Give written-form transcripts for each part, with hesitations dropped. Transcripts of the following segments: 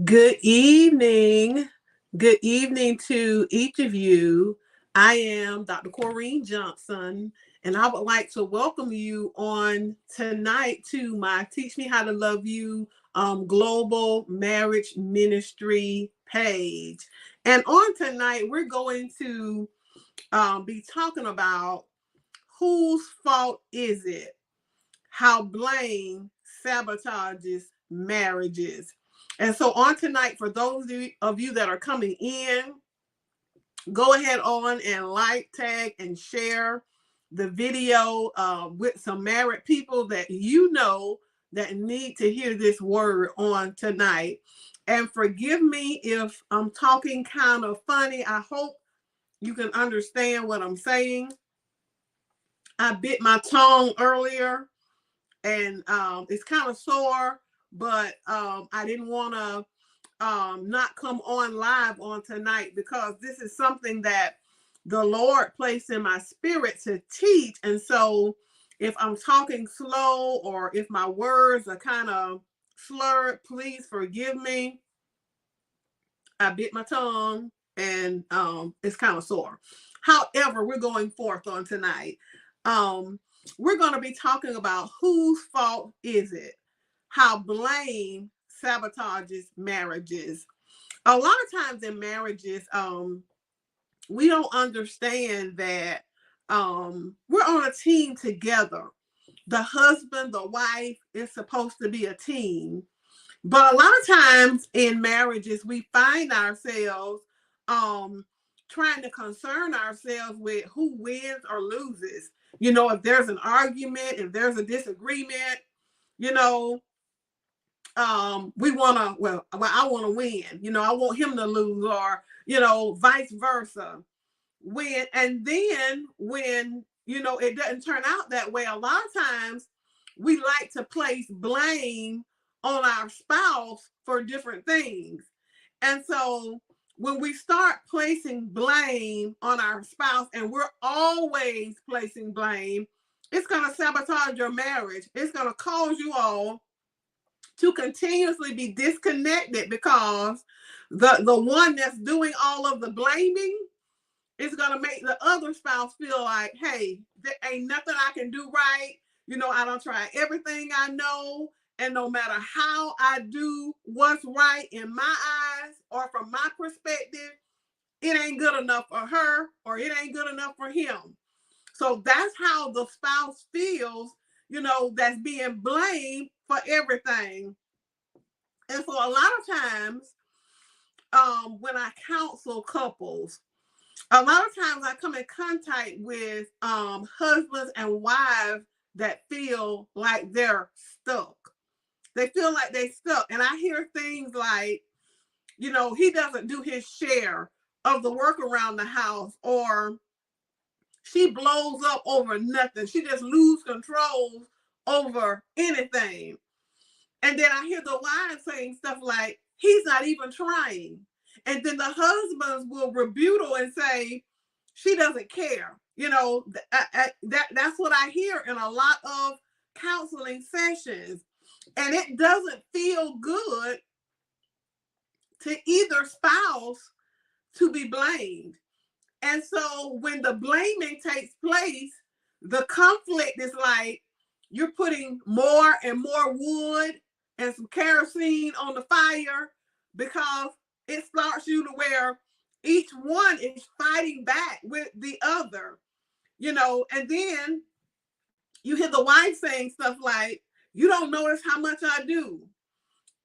Good evening. Good evening to each of you. I am Dr. Corrine Johnson, and I would like to welcome you on tonight to my Teach Me How to Love You Global Marriage Ministry page. And on tonight, we're going to be talking about whose fault is it? How blame sabotages marriages. And so on tonight, for those of you that are coming in, go ahead on and like, tag, and share the video with some married people that you know that need to hear this word on tonight. And forgive me if I'm talking kind of funny. I hope you can understand what I'm saying. I bit my tongue earlier, and it's kind of sore, but I didn't want to not come on live on tonight because this is something that the Lord placed in my spirit to teach. And so if I'm talking slow or if my words are kind of slurred, please forgive me. I bit my tongue and it's kind of sore. However, we're going forth on tonight. We're going to be talking about whose fault is it? How blame sabotages marriages. A lot of times in marriages, we don't understand that we're on a team together. The husband, the wife is supposed to be a team. But a lot of times in marriages, we find ourselves trying to concern ourselves with who wins or loses. You know, if there's an argument, if there's a disagreement, you know, we want to, I want to win. You know, I want him to lose, or, you know, vice versa. And then when, you know, it doesn't turn out that way, a lot of times we like to place blame on our spouse for different things. And so when we start placing blame on our spouse, and we're always placing blame, it's going to sabotage your marriage. It's going to cause you all to continuously be disconnected because the one that's doing all of the blaming is going to make the other spouse feel like, hey, there ain't nothing I can do right. You know, I don't try everything I know. And no matter how I do what's right in my eyes or from my perspective, it ain't good enough for her or it ain't good enough for him. So that's how the spouse feels, you know, that's being blamed for everything. And so a lot of times when I counsel couples, a lot of times I come in contact with husbands and wives that feel like they're stuck. They feel like they're stuck. And I hear things like, you know, he doesn't do his share of the work around the house, or she blows up over nothing. She just loses control over anything. And then I hear the wives saying stuff like, he's not even trying. And then the husbands will rebuttal and say, she doesn't care. You know, that's what I hear in a lot of counseling sessions. And it doesn't feel good to either spouse to be blamed. And so when the blaming takes place, the conflict is like you're putting more and more wood and some kerosene on the fire, because it starts you to where each one is fighting back with the other, and then you hear the wife saying stuff like, you don't notice how much I do.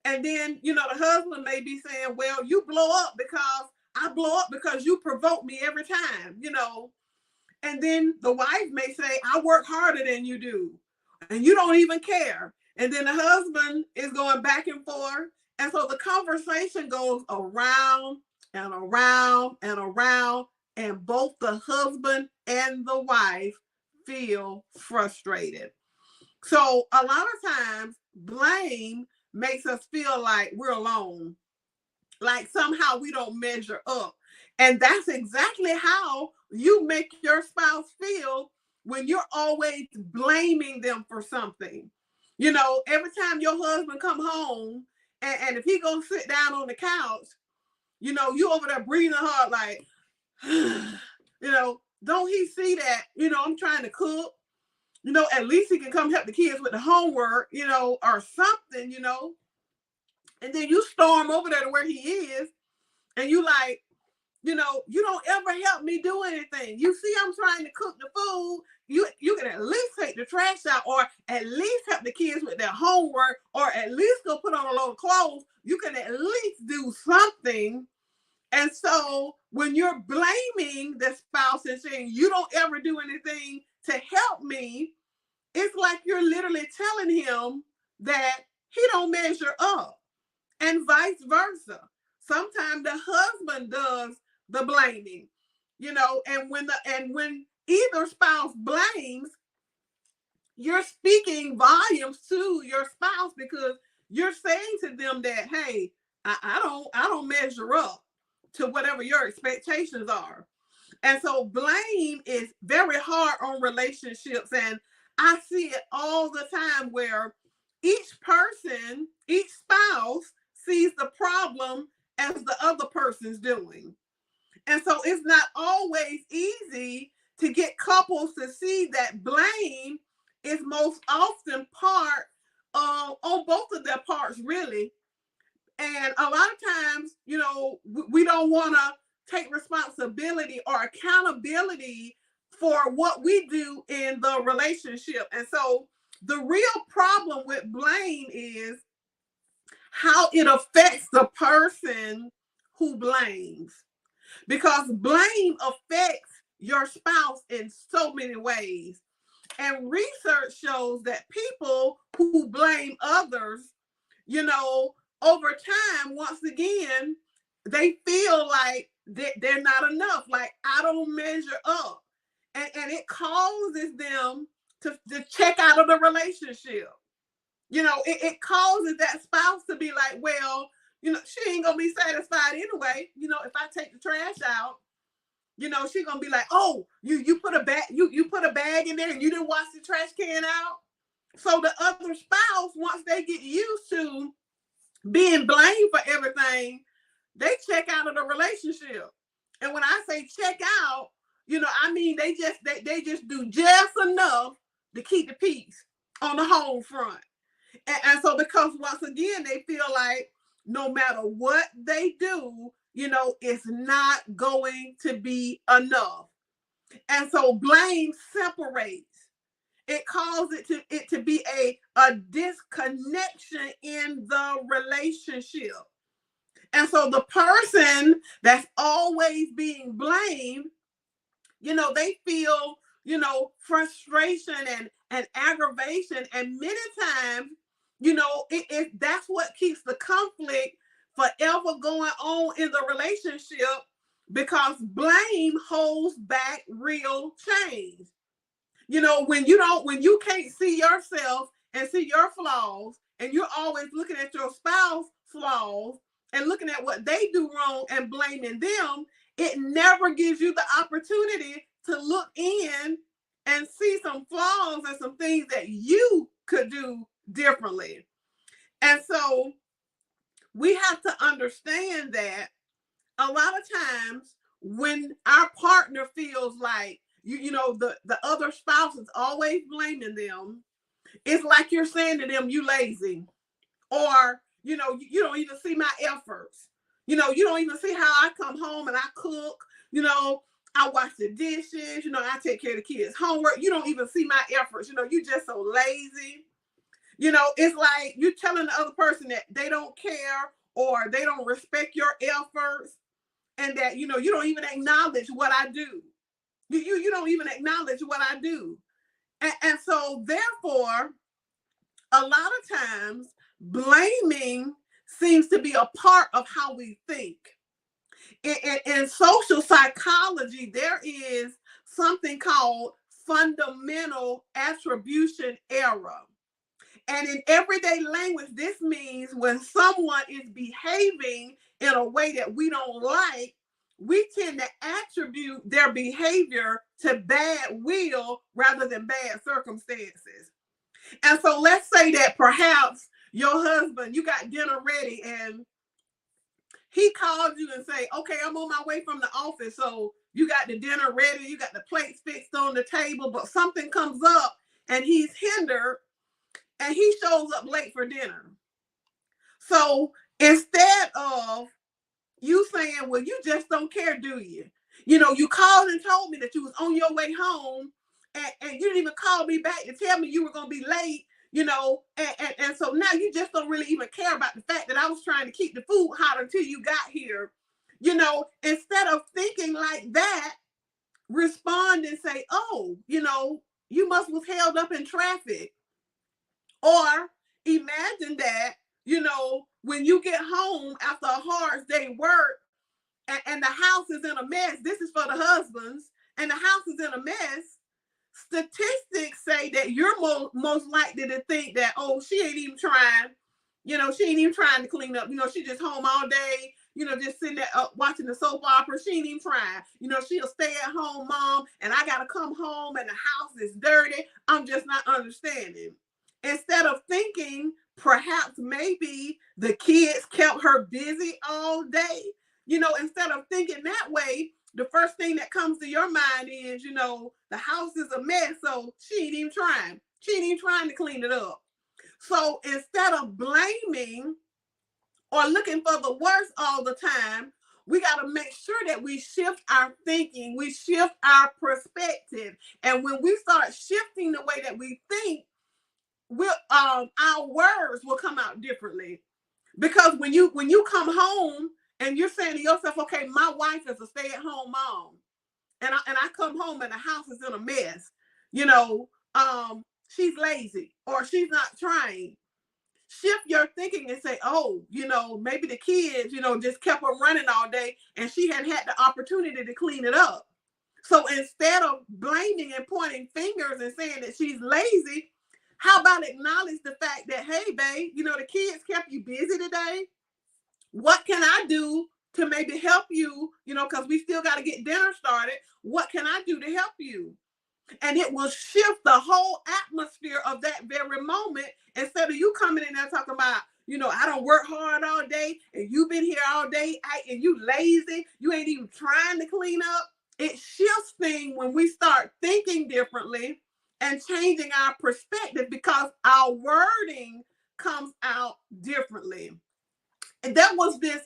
And then, the husband may be saying, well, you blow up because I blow up because you provoke me every time, And then the wife may say, I work harder than you do, and you don't even care. And then the husband is going back and forth. And so the conversation goes around and around and around, and both the husband and the wife feel frustrated. So a lot of times, blame makes us feel like we're alone, like somehow we don't measure up. And that's exactly how you make your spouse feel when you're always blaming them for something. Every time your husband come home, and if he goes sit down on the couch, you over there breathing hard like, don't he see that, I'm trying to cook? At least he can come help the kids with the homework, or something, And then you storm over there to where he is, and you like, you don't ever help me do anything. You see, I'm trying to cook the food. You can at least take the trash out, or at least help the kids with their homework, or at least go put on a load of clothes. You can at least do something. And so when you're blaming the spouse and saying, you don't ever do anything to help me, it's like you're literally telling him that he don't measure up, and vice versa. Sometimes the husband does the blaming, and when either spouse blames, you're speaking volumes to your spouse, because you're saying to them that, hey, I don't measure up to whatever your expectations are. And so blame is very hard on relationships. And I see it all the time where each person, each spouse sees the problem as the other person's doing. And so it's not always easy to get couples to see that blame is most often part on both of their parts, really. And a lot of times, we don't want to take responsibility or accountability for what we do in the relationship. And so the real problem with blame is how it affects the person who blames, because blame affects your spouse in so many ways. And research shows that people who blame others, over time, once again, they feel like they're not enough. Like, I don't measure up. And it causes them to check out of the relationship. It causes that spouse to be like, well, she ain't going to be satisfied anyway. If I take the trash out, she's going to be like, oh, you put a bag, you put a bag in there and you didn't wash the trash can out. So the other spouse, once they get used to being blamed for everything, they check out of the relationship. And when I say check out, I mean they just do just enough to keep the peace on the home front. And so because once again they feel like no matter what they do, it's not going to be enough. And so blame separates. It causes it to be a disconnection in the relationship. And so the person that's always being blamed, they feel, frustration and aggravation. And many times, that's what keeps the conflict forever going on in the relationship, because blame holds back real change. When you can't see yourself and see your flaws, and you're always looking at your spouse's flaws and looking at what they do wrong and blaming them, it never gives you the opportunity to look in and see some flaws and some things that you could do differently. And so we have to understand that a lot of times when our partner feels like the other spouse is always blaming them, it's like you're saying to them, you lazy, or you don't even see my efforts. You don't even see how I come home and I cook. I wash the dishes. I take care of the kids' homework. You don't even see my efforts. You just so lazy. It's like you telling the other person that they don't care or they don't respect your efforts, and that you don't even acknowledge what I do. You don't even acknowledge what I do, and so therefore, a lot of times blaming seems to be a part of how we think. In social psychology, there is something called fundamental attribution error. And in everyday language, this means when someone is behaving in a way that we don't like, we tend to attribute their behavior to bad will rather than bad circumstances. And so let's say that perhaps your husband, you got dinner ready and he called you and say, okay, I'm on my way from the office. So you got the dinner ready, you got the plates fixed on the table, but something comes up and he's hindered and he shows up late for dinner. So instead of you saying, well, you just don't care, do you? You called and told me that you was on your way home, and you didn't even call me back to tell me you were going to be late, and so now you just don't really even care about the fact that I was trying to keep the food hot until you got here. Instead of thinking like that, respond and say, oh, you must was held up in traffic. Or imagine that, when you get home after a hard day work and the house is in a mess, this is for the husbands, and the house is in a mess, statistics say that you're most likely to think that, oh, she ain't even trying, she ain't even trying to clean up, she just home all day, just sitting there watching the soap opera. She ain't even trying, she'll stay at home mom, and I gotta come home and the house is dirty. I'm just not understanding. Instead of thinking perhaps maybe the kids kept her busy all day, instead of thinking that way, the first thing that comes to your mind is, the house is a mess, so she ain't even trying. She ain't even trying to clean it up. So instead of blaming or looking for the worst all the time, we got to make sure that we shift our thinking, we shift our perspective. And when we start shifting the way that we think, our words will come out differently. Because when you come home and you're saying to yourself, okay, my wife is a stay-at-home mom, and I come home and the house is in a mess, she's lazy or she's not trying. Shift your thinking and say, oh, maybe the kids, just kept her running all day and she hadn't had the opportunity to clean it up. So instead of blaming and pointing fingers and saying that she's lazy, how about acknowledge the fact that, hey, babe, the kids kept you busy today. What can I do to maybe help you? Because we still got to get dinner started. What can I do to help you? And it will shift the whole atmosphere of that very moment. Instead of you coming in there talking about, I don't work hard all day and you've been here all day and you lazy. You ain't even trying to clean up. It shifts things when we start thinking differently and changing our perspective because our wording comes out differently. And there was this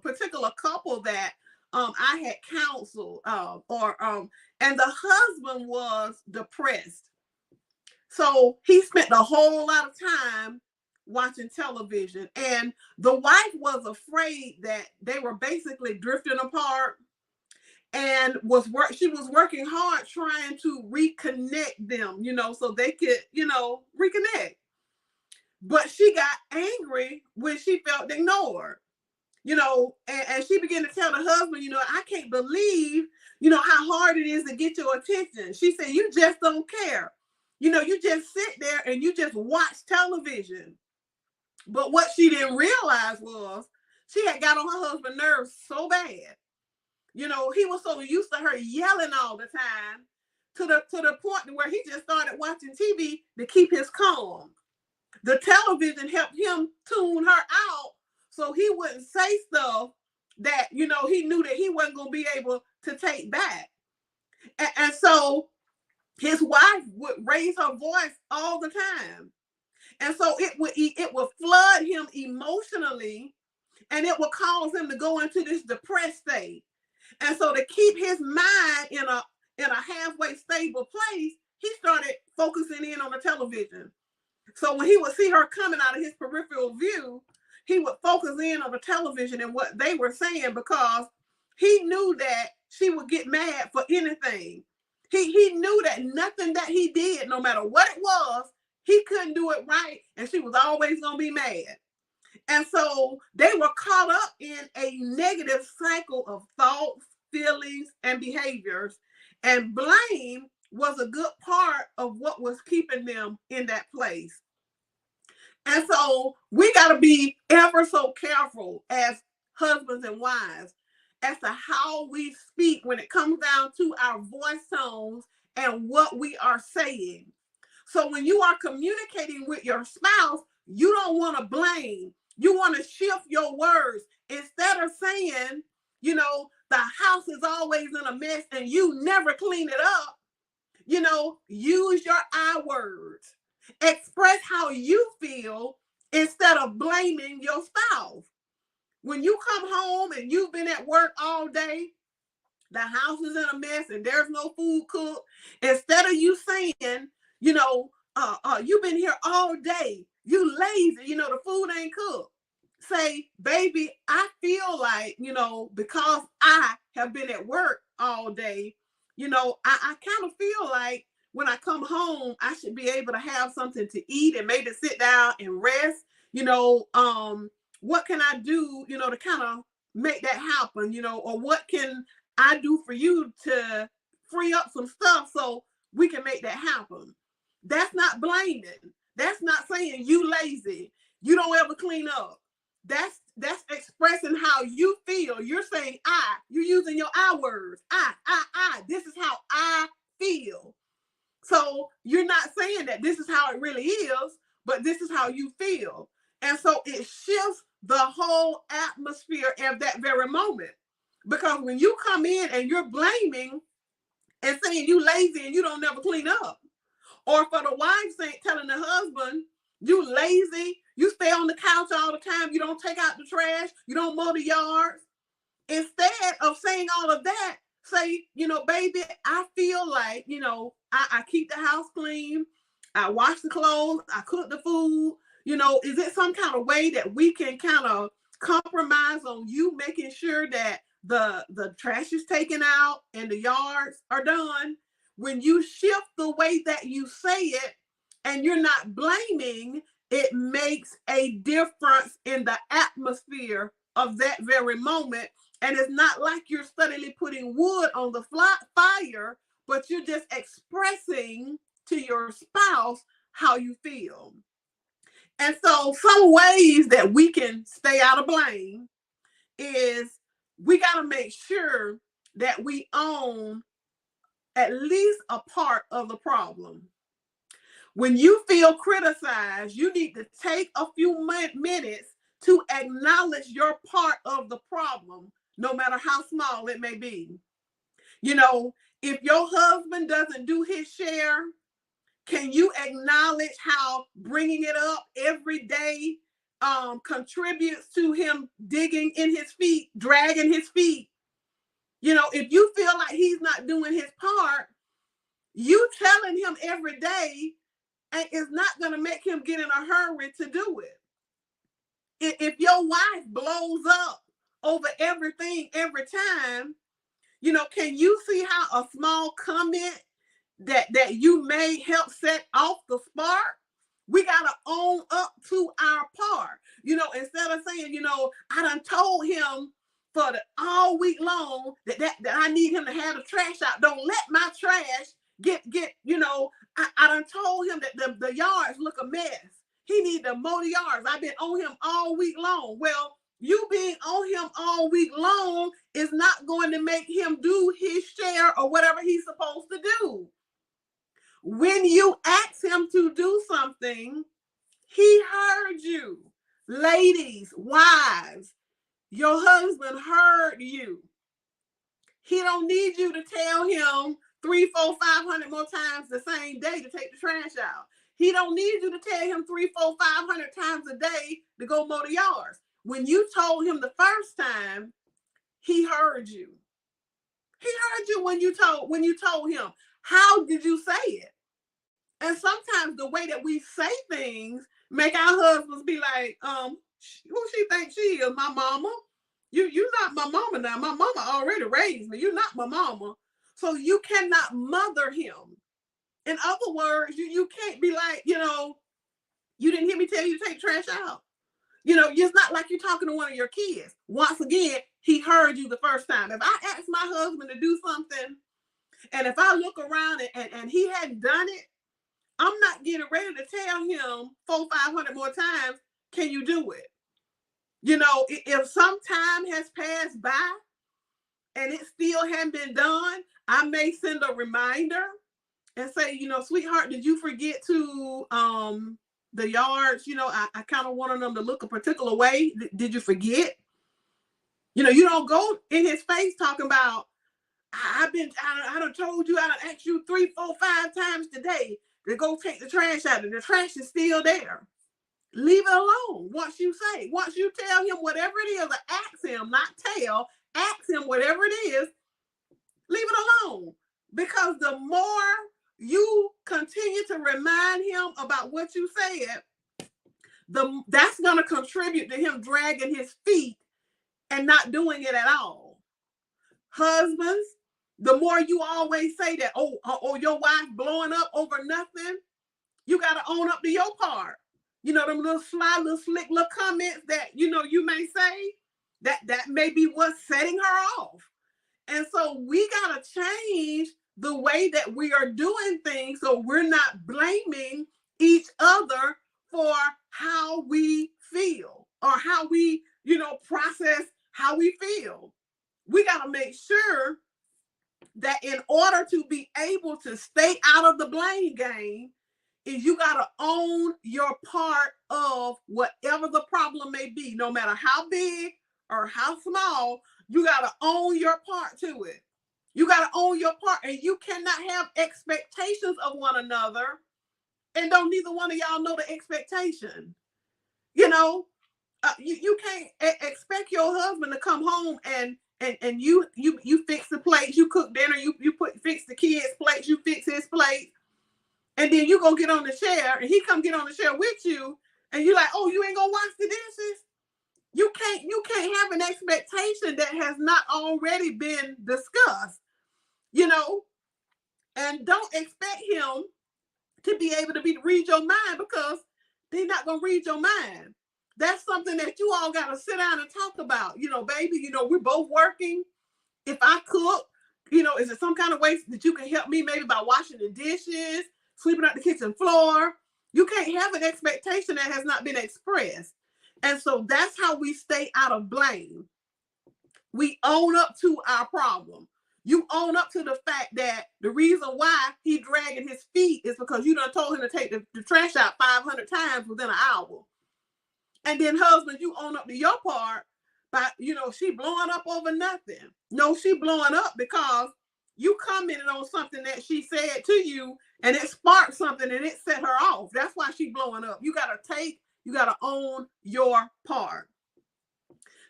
particular couple that I had counseled, and the husband was depressed. So he spent a whole lot of time watching television, and the wife was afraid that they were basically drifting apart, and she was working hard trying to reconnect them, so they could, reconnect. But she got angry when she felt ignored. And she began to tell the husband, I can't believe, how hard it is to get your attention. She said, you just don't care. You just sit there and you just watch television. But what she didn't realize was she had got on her husband's nerves so bad. He was so used to her yelling all the time to the point where he just started watching TV to keep his calm. The television helped him tune her out so so he wouldn't say stuff that, you know, he knew that he wasn't going to be able to take back. And so his wife would raise her voice all the time. And so it would flood him emotionally, and it would cause him to go into this depressed state. And so to keep his mind in a halfway stable place, he started focusing in on the television. So when he would see her coming out of his peripheral view, he would focus in on the television and what they were saying, because he knew that she would get mad for anything. He knew that nothing that he did, no matter what it was, he couldn't do it right, and she was always going to be mad. And so they were caught up in a negative cycle of thoughts, feelings, and behaviors. And blame was a good part of what was keeping them in that place. And so we got to be ever so careful as husbands and wives as to how we speak when it comes down to our voice tones and what we are saying. So when you are communicating with your spouse, you don't want to blame. You want to shift your words. Instead of saying, you know, the house is always in a mess and you never clean it up, you know, use your I words. Express how you feel instead of blaming your spouse. When you come home and you've been at work all day, the house is in a mess and there's no food cooked, instead of you saying, you know, you've been here all day, you lazy, you know, the food ain't cooked. Say, baby, I feel like, you know, because I have been at work all day, you know, I kind of feel like when I come home, I should be able to have something to eat and maybe sit down and rest. You know, what can I do, you know, to kind of make that happen, you know, or what can I do for you to free up some stuff so we can make that happen? That's not blaming. That's not saying you lazy, you don't ever clean up. That's expressing how you feel. You're saying you're using your I words. This is how I feel. So you're not saying that this is how it really is, but this is how you feel. And so it shifts the whole atmosphere of that very moment. Because when you come in and you're blaming and saying you lazy and you don't never clean up, or for the wife saying, telling the husband, you lazy, you stay on the couch all the time, you don't take out the trash, you don't mow the yards. Instead of saying all of that, say, you know, baby, I feel like, you know, I keep the house clean, I wash the clothes, I cook the food. You know, is it some kind of way that we can kind of compromise on you making sure that the trash is taken out and the yards are done? When you shift the way that you say it and you're not blaming, it makes a difference in the atmosphere of that very moment. And it's not like you're steadily putting wood on the fire, but you're just expressing to your spouse how you feel. And so some ways that we can stay out of blame is we got to make sure that we own at least a part of the problem. When you feel criticized, you need to take a few minutes to acknowledge your part of the problem, no matter how small it may be. You know, if your husband doesn't do his share, can you acknowledge how bringing it up every day contributes to him digging in his feet, dragging his feet? You know, if you feel like he's not doing his part, you telling him every day and is not going to make him get in a hurry to do it. If your wife blows up over everything every time, you know, can you see how a small comment that you may help set off the spark? We got to own up to our part. You know, instead of saying, you know, I done told him for all week long that I need him to have the trash out. Don't let my trash get you know, I done told him that the yards look a mess. He need to mow the yards. I've been on him all week long. Well, you being on him all week long is not going to make him do his share or whatever he's supposed to do. When you ask him to do something, he heard you. Ladies, wives, your husband heard you. He don't need you to tell him 3, 4, 500 more times the same day to take the trash out. He don't need you to tell him 3, 4, 500 times a day to go mow the yards. When you told him the first time, he heard you. He heard you when you told him. How did you say it? And sometimes the way that we say things make our husbands be like, who she thinks she is, my mama? You're not my mama now. My mama already raised me. You're not my mama. So you cannot mother him. In other words, you can't be like, you didn't hear me tell you to take trash out. It's not like you're talking to one of your kids. Once again, he heard you the first time. If I ask my husband to do something, and if I look around and he hadn't done it, I'm not getting ready to tell him 400, 500 more times, can you do it? If some time has passed by and it still hadn't been done, I may send a reminder and say, sweetheart, did you forget to the yards? I kind of wanted them to look a particular way. Did you forget? You don't go in his face talking about, I done told you, I done asked you 3, 4, 5 times today to go take the trash out, and the trash is still there. Leave it alone. Once you tell him whatever it is, or ask him, not tell, ask him whatever it is, leave it alone. Because the more you continue to remind him about what you said, that's going to contribute to him dragging his feet and not doing it at all. Husbands, the more you always say that, your wife blowing up over nothing, you got to own up to your part. Them little sly, little slick little comments that, you may say, that may be what's setting her off. And so we got to change the way that we are doing things so we're not blaming each other for how we feel or how we, process how we feel. We got to make sure that in order to be able to stay out of the blame game, is you got to own your part of whatever the problem may be, no matter how big or how small. You got to own your part to it. You got to own your part, and you cannot have expectations of one another and don't neither one of y'all know the expectation. You can't expect your husband to come home and you fix the plates, you cook dinner, you fix the kids' plates, you fix his plate. And then you go get on the chair and he come get on the chair with you and you're like, oh, you ain't gonna wash the dishes? You can't have an expectation that has not already been discussed, and don't expect him to be able to read your mind, because they're not gonna read your mind. That's something that you all gotta sit down and talk about. Baby, we're both working. If I cook, is there some kind of way that you can help me, maybe by washing the dishes, sweeping up the kitchen floor? You can't have an expectation that has not been expressed. And so that's how we stay out of blame. We own up to our problem. You own up to the fact that the reason why he dragging his feet is because you done told him to take the trash out 500 times within an hour. And then husband, you own up to your part by, she blowing up over nothing. No, she blowing up because you commented on something that she said to you and it sparked something and it set her off. That's why she blowing up. You got to own your part.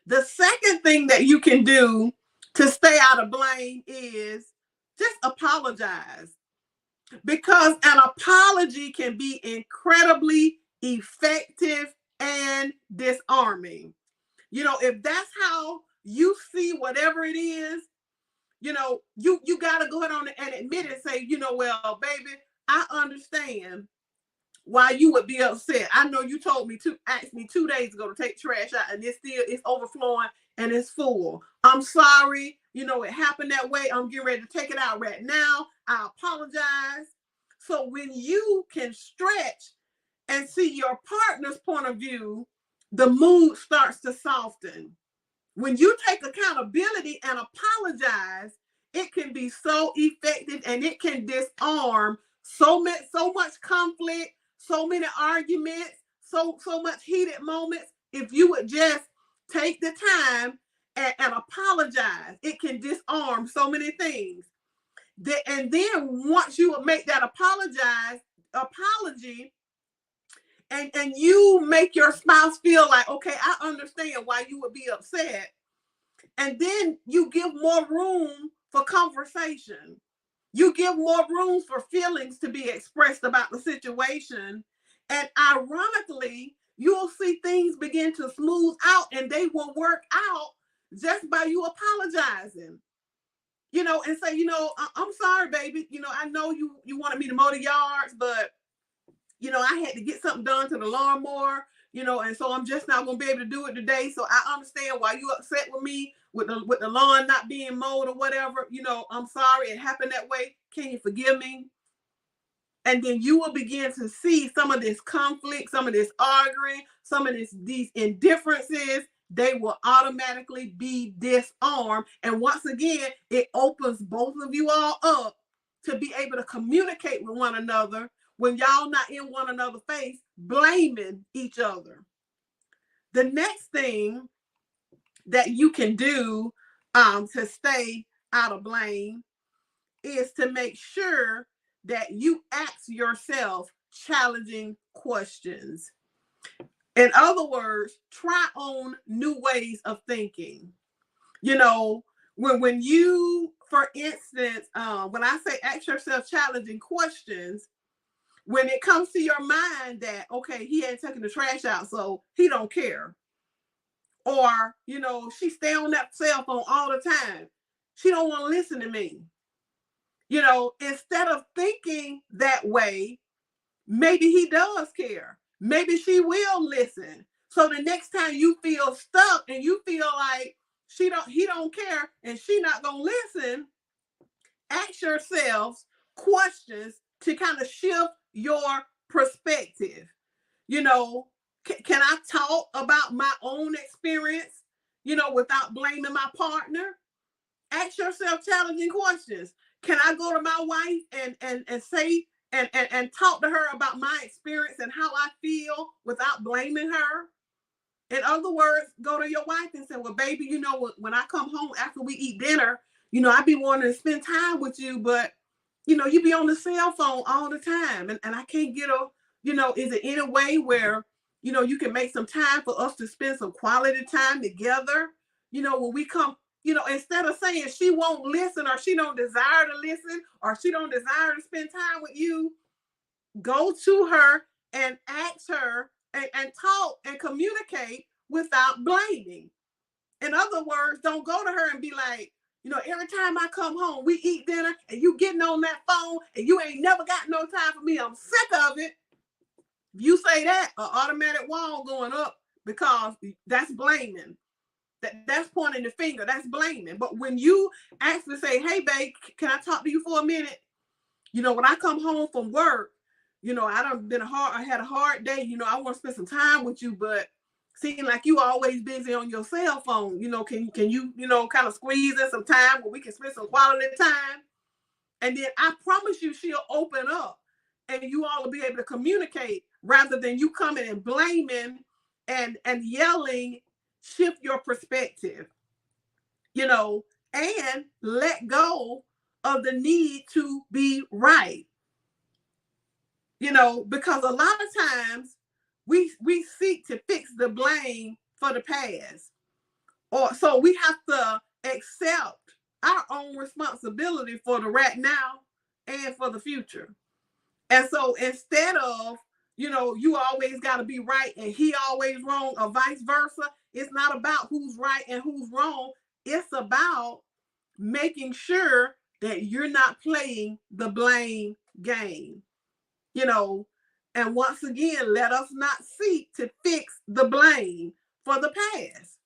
The second thing that you can do to stay out of blame is just apologize. Because an apology can be incredibly effective and disarming. If that's how you see whatever it is, you got to go ahead on and admit it and say, well, baby, I understand why you would be upset. I know you asked me 2 days ago to take trash out and it's overflowing and it's full. I'm sorry. It happened that way. I'm getting ready to take it out right now. I apologize. So when you can stretch and see your partner's point of view, the mood starts to soften. When you take accountability and apologize, it can be so effective and it can disarm so much conflict, so many arguments, so much heated moments. if you would just take the time and apologize, it can disarm so many things. And then once you would make that apology, and you make your spouse feel like, okay, I understand why you would be upset. And then you give more room for conversation. You give more room for feelings to be expressed about the situation. And ironically, you'll see things begin to smooth out and they will work out just by you apologizing. And say, I'm sorry, baby. I know you wanted me to mow the yards, but I had to get something done to the lawnmower, and so I'm just not gonna be able to do it today. So I understand why you upset with me with the lawn not being mowed or whatever. I'm sorry it happened that way. Can you forgive me? And then you will begin to see some of this conflict, some of this arguing, some of these indifferences. They will automatically be disarmed. And once again, it opens both of you all up to be able to communicate with one another when y'all not in one another's face, blaming each other. The next thing that you can do to stay out of blame is to make sure that you ask yourself challenging questions. In other words, try on new ways of thinking. When you, for instance, when I say ask yourself challenging questions, when it comes to your mind that, okay, he ain't taking the trash out, so he don't care. Or, she stay on that cell phone all the time. She don't want to listen to me. Instead of thinking that way, maybe he does care. Maybe she will listen. So the next time you feel stuck and you feel like he don't care and she not gonna listen, ask yourselves questions to kind of shift your perspective. Can I talk about my own experience, without blaming my partner? Ask yourself challenging questions. Can I go to my wife and say and talk to her about my experience and how I feel without blaming her? In other words, go to your wife and say, well, baby, when I come home after we eat dinner, I be wanting to spend time with you, but, you be on the cell phone all the time. And I can't get is it any way where, you can make some time for us to spend some quality time together? When we come, instead of saying she won't listen or she don't desire to listen or she don't desire to spend time with you, go to her and ask her and talk and communicate without blaming. In other words, don't go to her and be like, every time I come home, we eat dinner and you getting on that phone and you ain't never got no time for me. I'm sick of it. If you say that, an automatic wall going up because that's blaming. That's pointing the finger. That's blaming. But when you actually say, hey, babe, can I talk to you for a minute? When I come home from work, I had a hard day. I want to spend some time with you, but seem like you always busy on your cell phone. Can you, kind of squeeze in some time where we can spend some quality time? And then I promise you she'll open up and you all will be able to communicate rather than you coming and blaming and yelling. Shift your perspective, and let go of the need to be right. Because a lot of times we seek to fix the blame for the past. Or so we have to accept our own responsibility for the right now and for the future. And so instead of, you always got to be right and he always wrong or vice versa, it's not about who's right and who's wrong. It's about making sure that you're not playing the blame game. And once again, let us not seek to fix the blame for the past.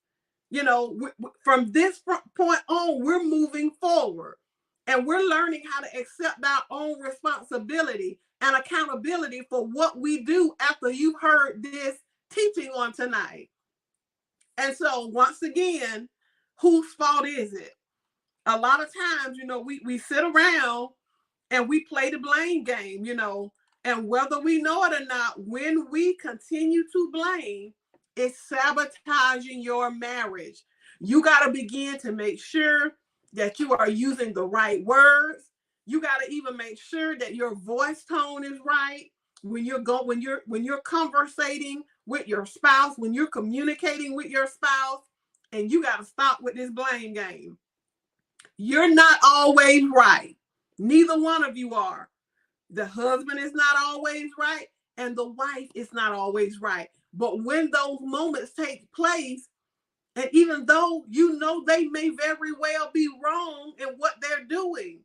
From this point on, we're moving forward and we're learning how to accept our own responsibility and accountability for what we do after you've heard this teaching on tonight. And so once again, whose fault is it? A lot of times, we sit around and we play the blame game, and whether we know it or not, when we continue to blame, It's sabotaging your marriage. You got to begin to make sure that you are using the right words. You got to even make sure that your voice tone is right when you're conversating with your spouse, when you're communicating with your spouse, and you got to stop with this blame game. You're not always right. Neither one of you are. The husband is not always right, and the wife is not always right. But when those moments take place, and even though you know they may very well be wrong in what they're doing,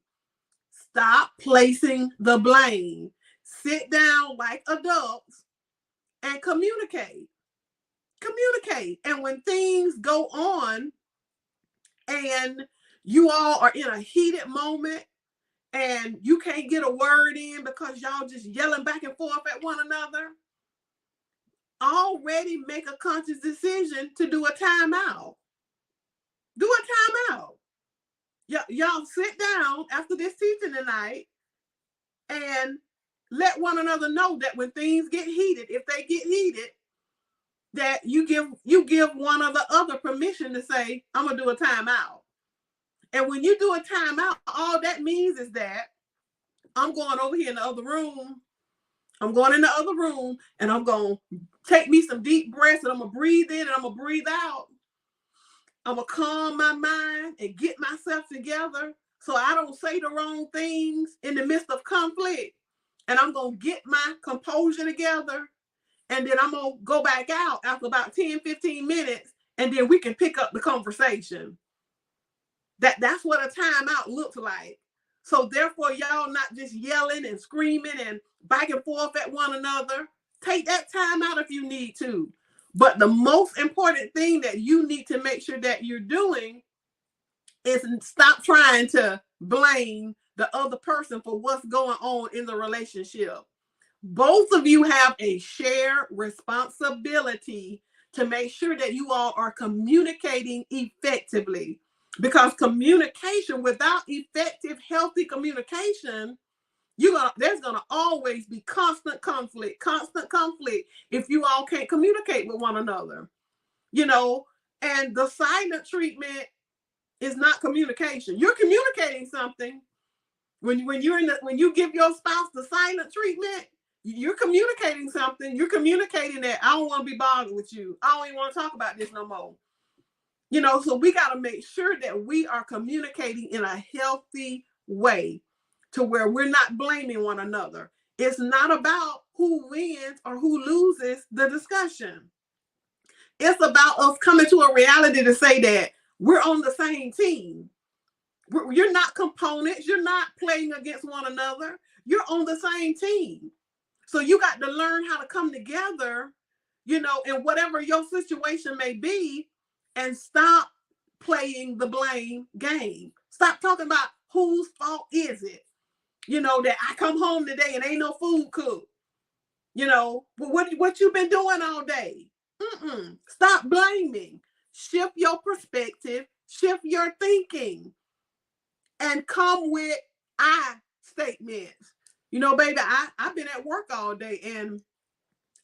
stop placing the blame. Sit down like adults and communicate. Communicate. And when things go on and you all are in a heated moment and you can't get a word in because y'all just yelling back and forth at one another, already make a conscious decision to do a timeout. Do a timeout. Y'all sit down after this teaching tonight and let one another know that when things get heated, if they get heated, that you give one or the other permission to say, I'm gonna do a timeout. And when you do a timeout, all that means is that I'm going over here in the other room. I'm going in the other room and I'm going to take me some deep breaths and I'm going to breathe in and I'm going to breathe out. I'm going to calm my mind and get myself together so I don't say the wrong things in the midst of conflict. And I'm going to get my composure together. And then I'm going to go back out after about 10, 15 minutes. And then we can pick up the conversation. That's what a timeout looks like. So therefore, y'all not just yelling and screaming and back and forth at one another. Take that time out if you need to. But the most important thing that you need to make sure that you're doing is stop trying to blame the other person for what's going on in the relationship. Both of you have a shared responsibility to make sure that you all are communicating effectively. Because communication, without effective, healthy communication, there's gonna always be constant conflict if you all can't communicate with one another. And the silent treatment is not communication. You're communicating something. When you give your spouse the silent treatment, you're communicating something. You're communicating that I don't want to be bothered with you. I don't even want to talk about this no more. So we got to make sure that we are communicating in a healthy way to where we're not blaming one another. It's not about who wins or who loses the discussion. It's about us coming to a reality to say that we're on the same team. You're not components. You're not playing against one another. You're on the same team. So you got to learn how to come together, in whatever your situation may be, and stop playing the blame game. Stop talking about whose fault is it, that I come home today and ain't no food cooked. What you been doing all day? Stop blaming. Shift your perspective, shift your thinking, and come with I statements. Baby, I've been at work all day and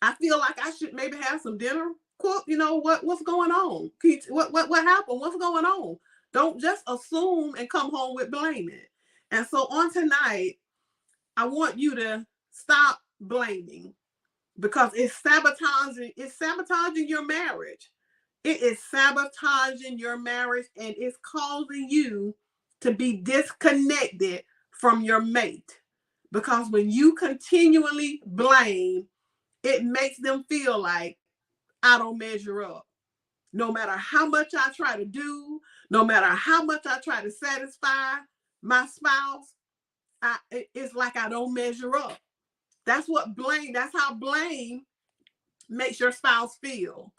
I feel like I should maybe have some dinner cooked. What's going on? What happened? What's going on? Don't just assume and come home with blaming. And so on tonight, I want you to stop blaming because it's sabotaging your marriage. It is sabotaging your marriage and it's causing you to be disconnected from your mate. Because when you continually blame, it makes them feel like I don't measure up. No matter how much I try to do, no matter how much I try to satisfy my spouse, it's like I don't measure up. That's how blame makes your spouse feel.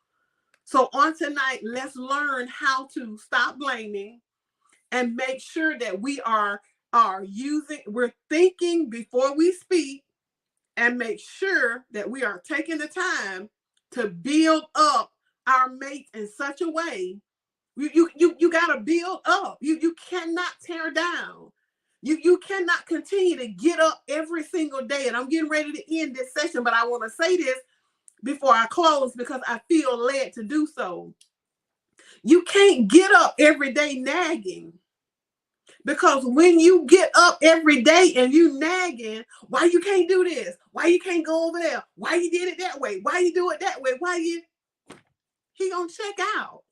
So on tonight, let's learn how to stop blaming and make sure that we're thinking before we speak, and make sure that we are taking the time to build up our mates in such a way. You got to build up. You cannot tear down. You cannot continue to get up every single day. And I'm getting ready to end this session, but I want to say this. before I close because I feel led to do so. You can't get up every day nagging. Because when you get up every day and you nagging, why you can't do this? Why you can't go over there? Why you did it that way? Why you do it that way? He gonna check out.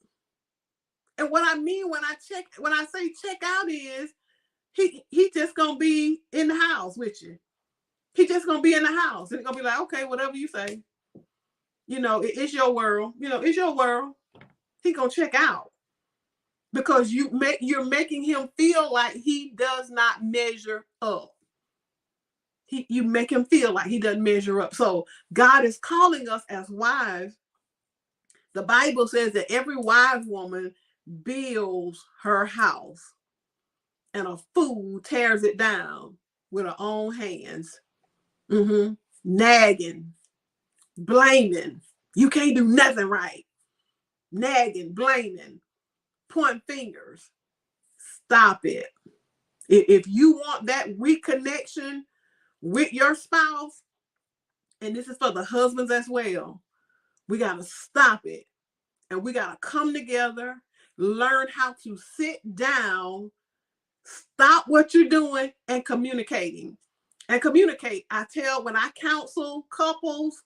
And what I mean when I say check out is he just gonna be in the house with you. He just gonna be in the house and gonna be like, okay, whatever you say. It's your world. It's your world. He gonna check out because you're making him feel like he does not measure up. You make him feel like he doesn't measure up. So God is calling us as wives. The Bible says that every wise woman builds her house, and a fool tears it down with her own hands. Nagging, blaming. You can't do nothing right. Nagging, blaming, point fingers. Stop it. If you want that reconnection with your spouse, and this is for the husbands as well, we got to stop it. And we got to come together, learn how to sit down, stop what you're doing, and communicating. And communicate. When I counsel couples,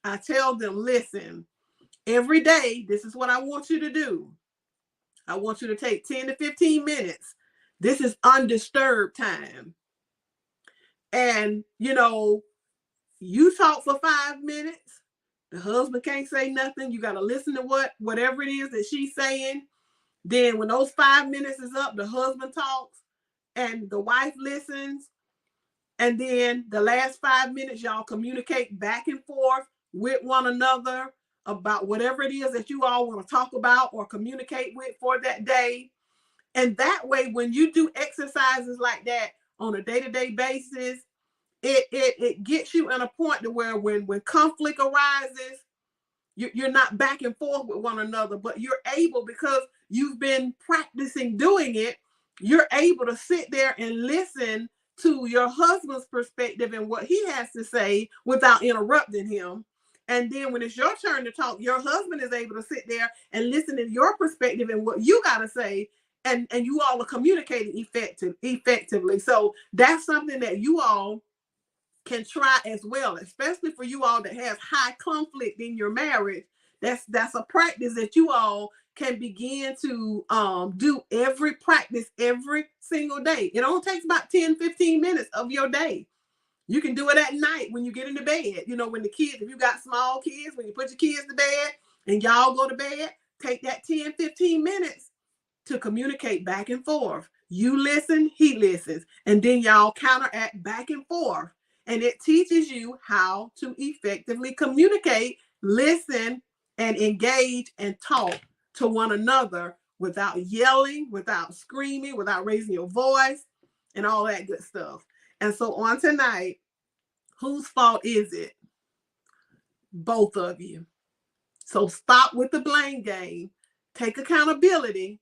I tell them, listen, every day, this is what I want you to do. I want you to take 10 to 15 minutes. This is undisturbed time. And, you talk for 5 minutes. The husband can't say nothing. You got to listen to whatever it is that she's saying. Then when those 5 minutes is up, the husband talks and the wife listens. And then the last 5 minutes, y'all communicate back and forth with one another about whatever it is that you all want to talk about or communicate with for that day. And that way, when you do exercises like that on a day-to-day basis, it gets you in a point to where when conflict arises, you're not back and forth with one another, but you're able, because you've been practicing doing it, you're able to sit there and listen to your husband's perspective and what he has to say without interrupting him. And then when it's your turn to talk, your husband is able to sit there and listen to your perspective and what you got to say. And you all are communicating effectively. So that's something that you all can try as well, especially for you all that have high conflict in your marriage. That's a practice that you all can begin to do every single day. It only takes about 10-15 minutes of your day. You can do it at night when you get into bed. When the kids, if you got small kids, when you put your kids to bed and y'all go to bed, take that 10-15 minutes to communicate back and forth. You listen, he listens, and then y'all counteract back and forth. And it teaches you how to effectively communicate, listen, and engage and talk to one another without yelling, without screaming, without raising your voice, and all that good stuff. And so on tonight, whose fault is it? Both of you. So stop with the blame game. Take accountability.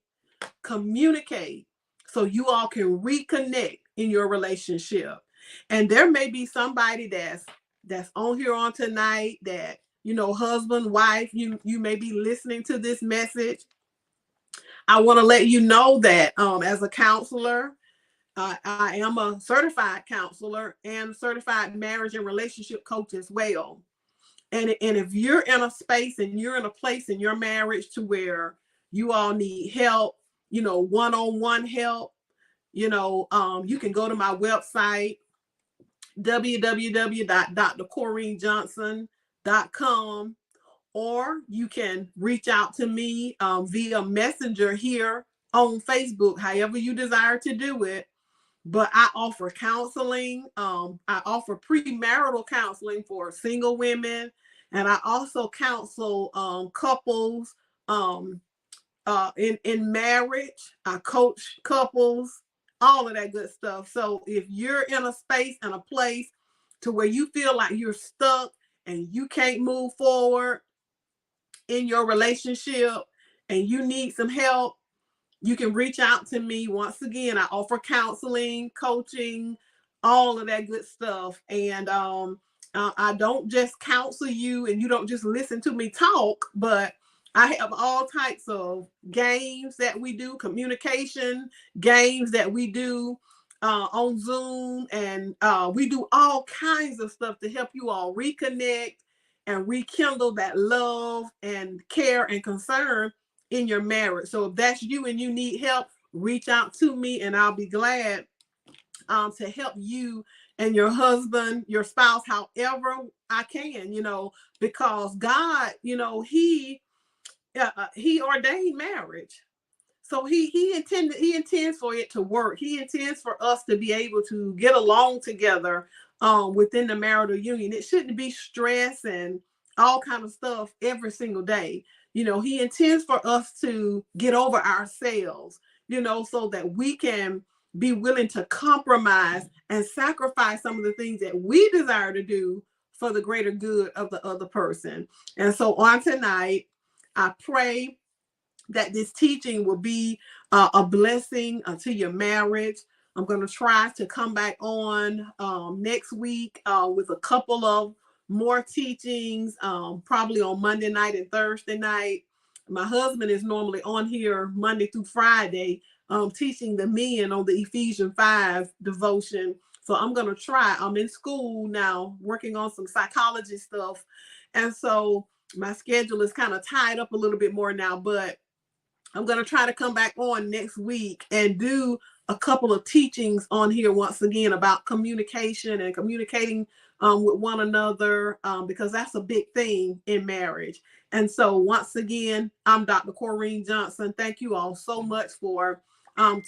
Communicate so you all can reconnect in your relationship. And there may be somebody that's on here on tonight that, husband, wife, you may be listening to this message. I want to let you know that as a counselor, I am a certified counselor and certified marriage and relationship coach as well. And if you're in a space and you're in a place in your marriage to where you all need help, one-on-one help, you can go to my website, www.drcorrinejohnson.com, or you can reach out to me via Messenger here on Facebook, however you desire to do it. But I offer counseling. I offer premarital counseling for single women. And I also counsel couples in marriage. I coach couples, all of that good stuff. So if you're in a space and a place to where you feel like you're stuck and you can't move forward in your relationship and you need some help, you can reach out to me. Once again, I offer counseling, coaching, all of that good stuff. And I don't just counsel you and you don't just listen to me talk, but I have all types of games that we do, communication games that we do on Zoom, and we do all kinds of stuff to help you all reconnect and rekindle that love and care and concern in your marriage. So if that's you and you need help, reach out to me and I'll be glad to help you and your husband, your spouse, however I can, because God, he ordained marriage. So he intends for it to work. He intends for us to be able to get along together within the marital union. It shouldn't be stress and all kind of stuff every single day. He intends for us to get over ourselves, so that we can be willing to compromise and sacrifice some of the things that we desire to do for the greater good of the other person. And so on tonight, I pray that this teaching will be a blessing to your marriage. I'm going to try to come back on next week with a couple of more teachings, probably on Monday night and Thursday night. My husband is normally on here Monday through Friday, teaching the men on the Ephesians 5 devotion. So I'm going to try. I'm in school now, working on some psychology stuff. And so my schedule is kind of tied up a little bit more now, but I'm going to try to come back on next week and do a couple of teachings on here once again about communication and communicating with one another, because that's a big thing in marriage. And so once again, I'm Dr. Corrine Johnson. Thank you all so much for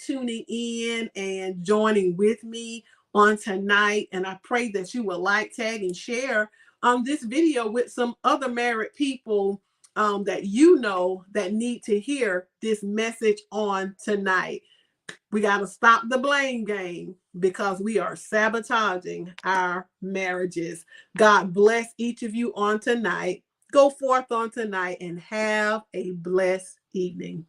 tuning in and joining with me on tonight. And I pray that you will like, tag, and share this video with some other married people that that need to hear this message on tonight. We got to stop the blame game because we are sabotaging our marriages. God bless each of you on tonight. Go forth on tonight and have a blessed evening.